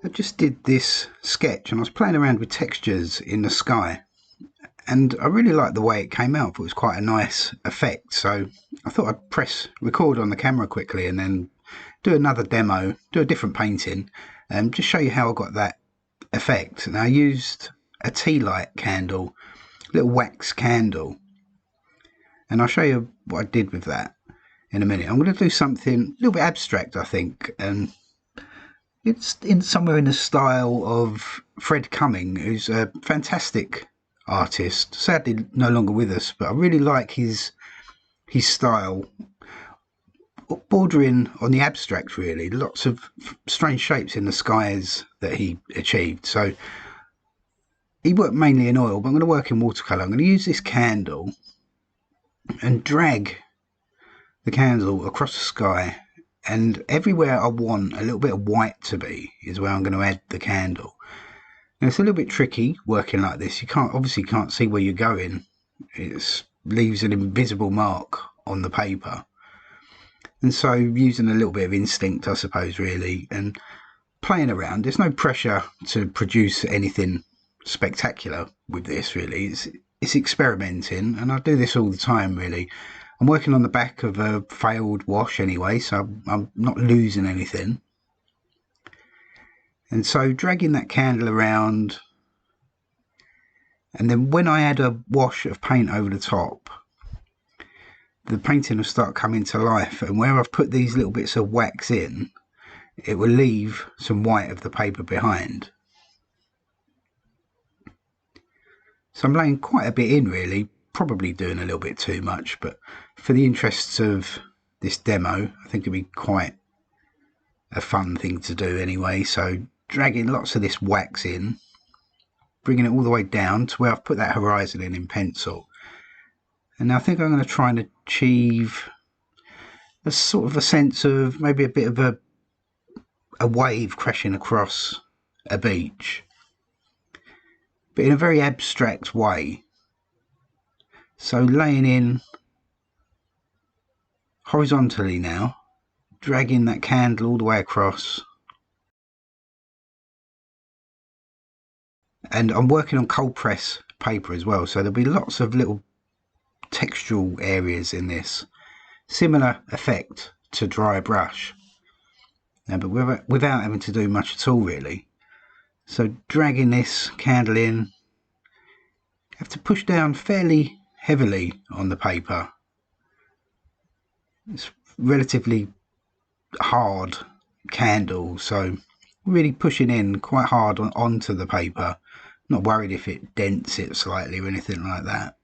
I just did this sketch and I was playing around with textures in the sky, and I really liked the way it came out. It was quite a nice effect, so I thought I'd press record on the camera quickly and then do another demo, do a different painting, and just show you how I got that effect. And I used a tea light candle, a little wax candle, and I'll show you what I did with that in a minute. I'm going to do something a little bit abstract, I think, and it's in somewhere in the style of Fred Cumming, who's a fantastic artist, sadly no longer with us, but I really like his style, bordering on the abstract really. Lots of strange shapes in the skies that he achieved. So he worked mainly in oil, but I'm going to work in watercolour. I'm going to use this candle and drag the candle across the sky, and everywhere I want a little bit of white to be is where I'm going to add the candle. Now it's a little bit tricky working like this. You obviously can't see where you're going. It leaves an invisible mark on the paper, and so using a little bit of instinct, I suppose, really, and playing around. There's no pressure to produce anything spectacular with this, really. It's experimenting, and I do this all the time, really. I'm working on the back of a failed wash anyway, so I'm not losing anything. And so dragging that candle around, and then when I add a wash of paint over the top, the painting will start coming to life, and where I've put these little bits of wax in, it will leave some white of the paper behind. So I'm laying quite a bit in, really, probably doing a little bit too much, but for the interests of this demo, I think it'd be quite a fun thing to do anyway. So dragging lots of this wax in, bringing it all the way down to where I've put that horizon in pencil. And now I think I'm going to try and achieve a sort of a sense of maybe a bit of a wave crashing across a beach, but in a very abstract way. So laying in horizontally now, dragging that candle all the way across. And I'm working on cold press paper as well, so there'll be lots of little textural areas in this. Similar effect to dry brush, but without having to do much at all, really. So dragging this candle in, have to push down fairly heavily on the paper. It's relatively hard candle, so really pushing in quite hard onto the paper. Not worried if it dents it slightly or anything like that.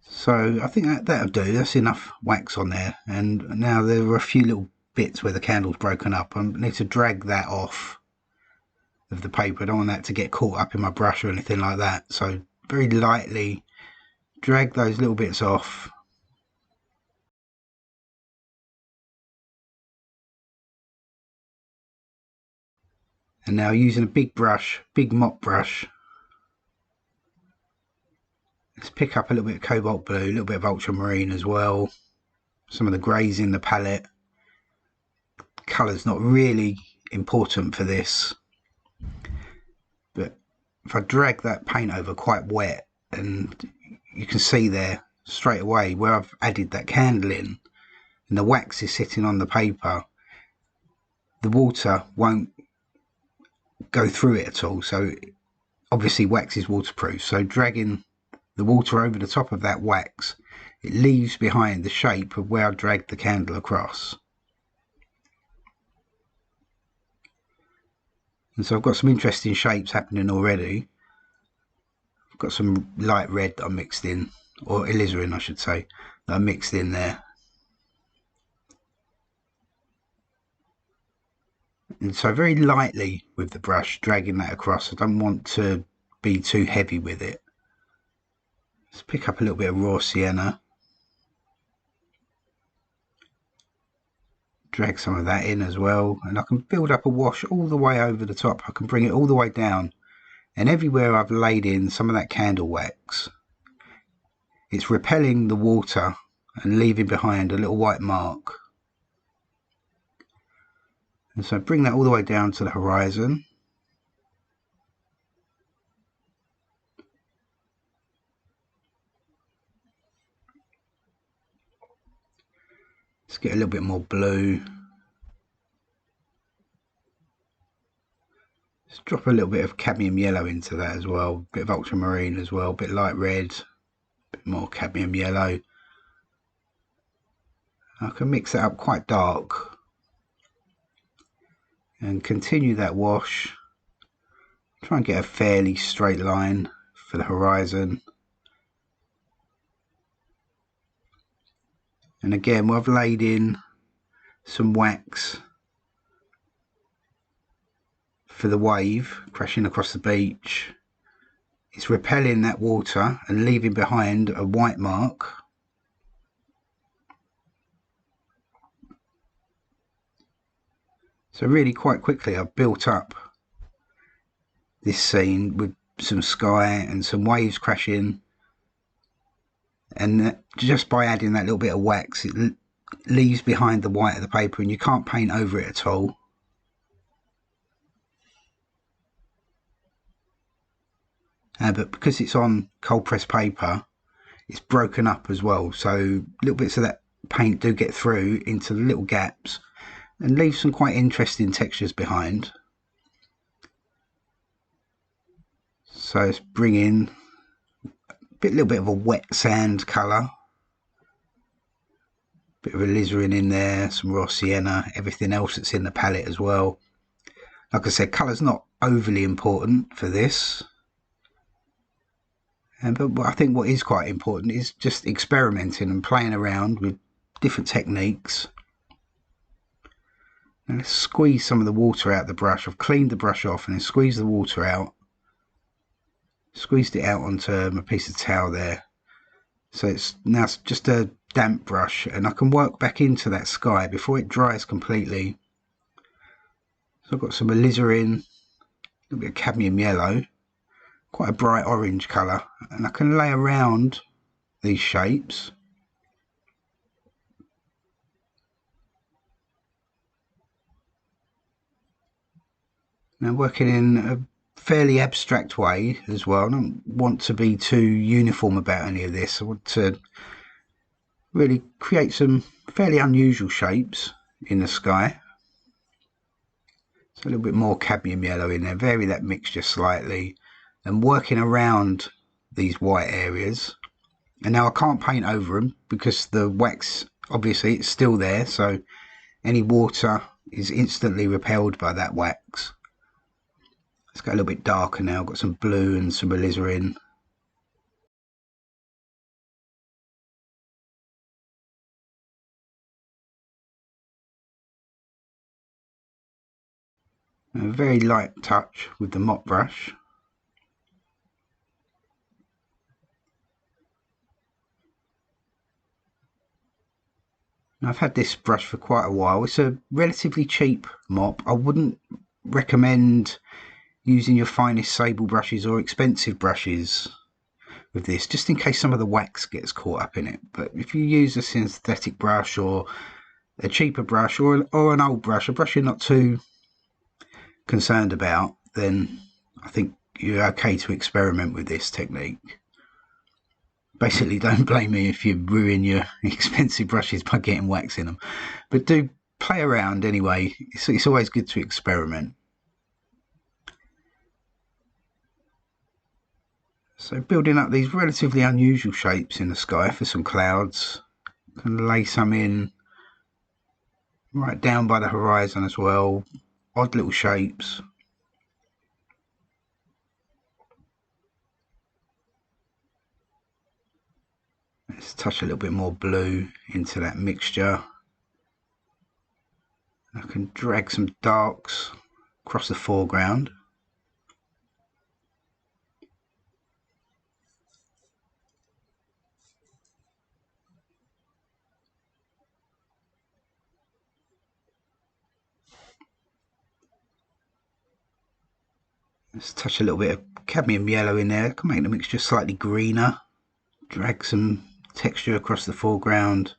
So I think that'll do. That's enough wax on there, and now there are a few little bits where the candle's broken up. I need to drag that off of the paper. I don't want that to get caught up in my brush or anything like that, so very lightly drag those little bits off. And now using a big brush, big mop brush, let's pick up a little bit of cobalt blue, a little bit of ultramarine as well, some of the greys in the palette. Colour's not really important for this, but if I drag that paint over quite wet, and you can see there straight away where I've added that candle in and the wax is sitting on the paper, the water won't go through it at all. So obviously wax is waterproof, so dragging the water over the top of that wax, it leaves behind the shape of where I dragged the candle across. And so I've got some interesting shapes happening already. I've got some light red that I mixed in, or alizarin I should say, that I mixed in there. And so very lightly with the brush, dragging that across. I don't want to be too heavy with it. Let's pick up a little bit of raw sienna. Drag some of that in as well, and I can build up a wash all the way over the top. I can bring it all the way down, and everywhere I've laid in some of that candle wax, it's repelling the water and leaving behind a little white mark. And so bring that all the way down to the horizon. Let's get a little bit more blue. Let's drop a little bit of cadmium yellow into that as well, a bit of ultramarine as well, a bit light red, a bit more cadmium yellow. I can mix that up quite dark and continue that wash. Try and get a fairly straight line for the horizon. And again, I've laid in some wax for the wave crashing across the beach. It's repelling that water and leaving behind a white mark. So really quite quickly I've built up this scene with some sky and some waves crashing, and just by adding that little bit of wax it leaves behind the white of the paper and you can't paint over it at all. But because it's on cold pressed paper, it's broken up as well, so little bits of that paint do get through into the little gaps and leave some quite interesting textures behind. So let's bring in a little bit of a wet sand colour, bit of alizarin in there, some raw sienna, everything else that's in the palette as well. Like I said, colour's not overly important for this, but I think what is quite important is just experimenting and playing around with different techniques. Now let's squeeze some of the water out of the brush. I've cleaned the brush off and then squeezed the water out. Squeezed it out onto my piece of towel there. So it's now just a damp brush and I can work back into that sky before it dries completely. So I've got some alizarin, a little bit of cadmium yellow, quite a bright orange colour, and I can lay around these shapes. Now working in a fairly abstract way as well. I don't want to be too uniform about any of this. I want to really create some fairly unusual shapes in the sky. So a little bit more cadmium yellow in there, vary that mixture slightly, and working around these white areas. And now I can't paint over them because the wax, obviously it's still there, so any water is instantly repelled by that wax. Let's go a little bit darker now. I've got some blue and some alizarin. A very light touch with the mop brush. Now, I've had this brush for quite a while. It's a relatively cheap mop. I wouldn't recommend using your finest sable brushes or expensive brushes with this, just in case some of the wax gets caught up in it. But if you use a synthetic brush or a cheaper brush or an old brush, a brush you're not too concerned about, then I think you're okay to experiment with this technique. Basically, don't blame me if you ruin your expensive brushes by getting wax in them, but do play around anyway. It's always good to experiment. So building up these relatively unusual shapes in the sky for some clouds. Can lay some in right down by the horizon as well. Odd little shapes. Let's touch a little bit more blue into that mixture. I can drag some darks across the foreground. Let's touch a little bit of cadmium yellow in there. I can make the mixture slightly greener. Drag some texture across the foreground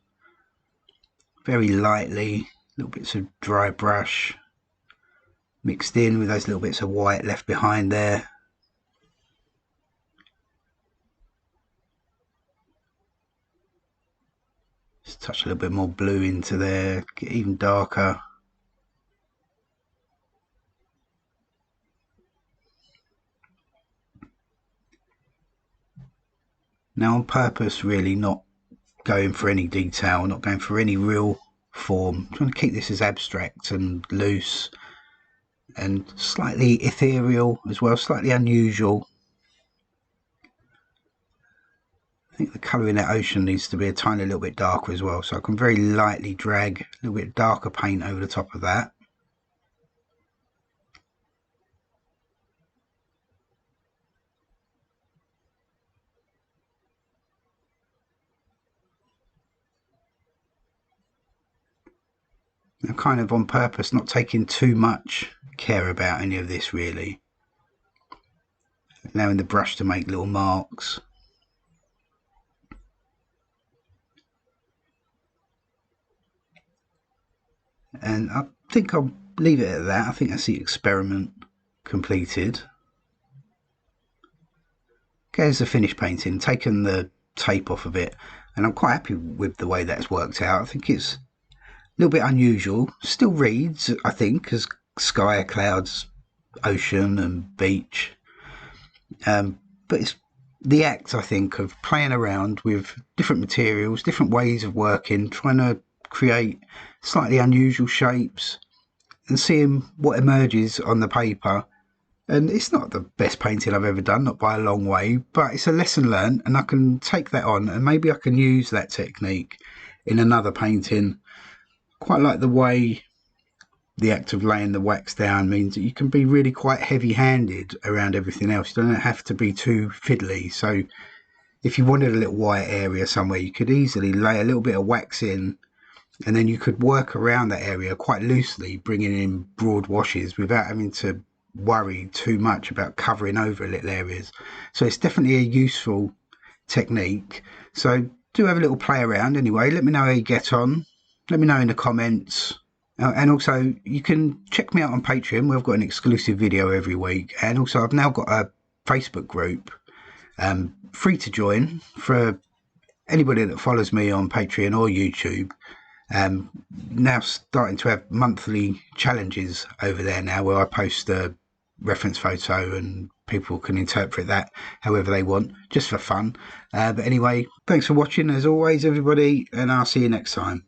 very lightly. Little bits of dry brush. mixed in with those little bits of white left behind there. Just touch a little bit more blue into there, get even darker. Now, on purpose, really not going for any detail, not going for any real form. I'm trying to keep this as abstract and loose and slightly ethereal as well, slightly unusual. I think the colour in that ocean needs to be a tiny little bit darker as well, so I can very lightly drag a little bit darker paint over the top of that. I'm kind of on purpose not taking too much care about any of this really. Allowing the brush to make little marks. And I think I'll leave it at that. I think that's the experiment completed. Okay, there's the finished painting, taken the tape off of it, and I'm quite happy with the way that's worked out. I think it's a little bit unusual. Still reads, I think, as sky, clouds, ocean and beach. But it's the act, I think, of playing around with different materials, different ways of working, trying to create slightly unusual shapes and seeing what emerges on the paper. And it's not the best painting I've ever done, not by a long way, but it's a lesson learned, and I can take that on and maybe I can use that technique in another painting. Quite like the way the act of laying the wax down means that you can be really quite heavy-handed around everything else. You don't have to be too fiddly. So if you wanted a little white area somewhere, you could easily lay a little bit of wax in, and then you could work around that area quite loosely, bringing in broad washes without having to worry too much about covering over little areas. So it's definitely a useful technique. So do have a little play around anyway. Let me know how you get on. Let me know in the comments. And also, you can check me out on Patreon. We've got an exclusive video every week. And also, I've now got a Facebook group, free to join for anybody that follows me on Patreon or YouTube. Now starting to have monthly challenges over there now, where I post a reference photo and people can interpret that however they want, just for fun. But anyway, thanks for watching as always, everybody, and I'll see you next time.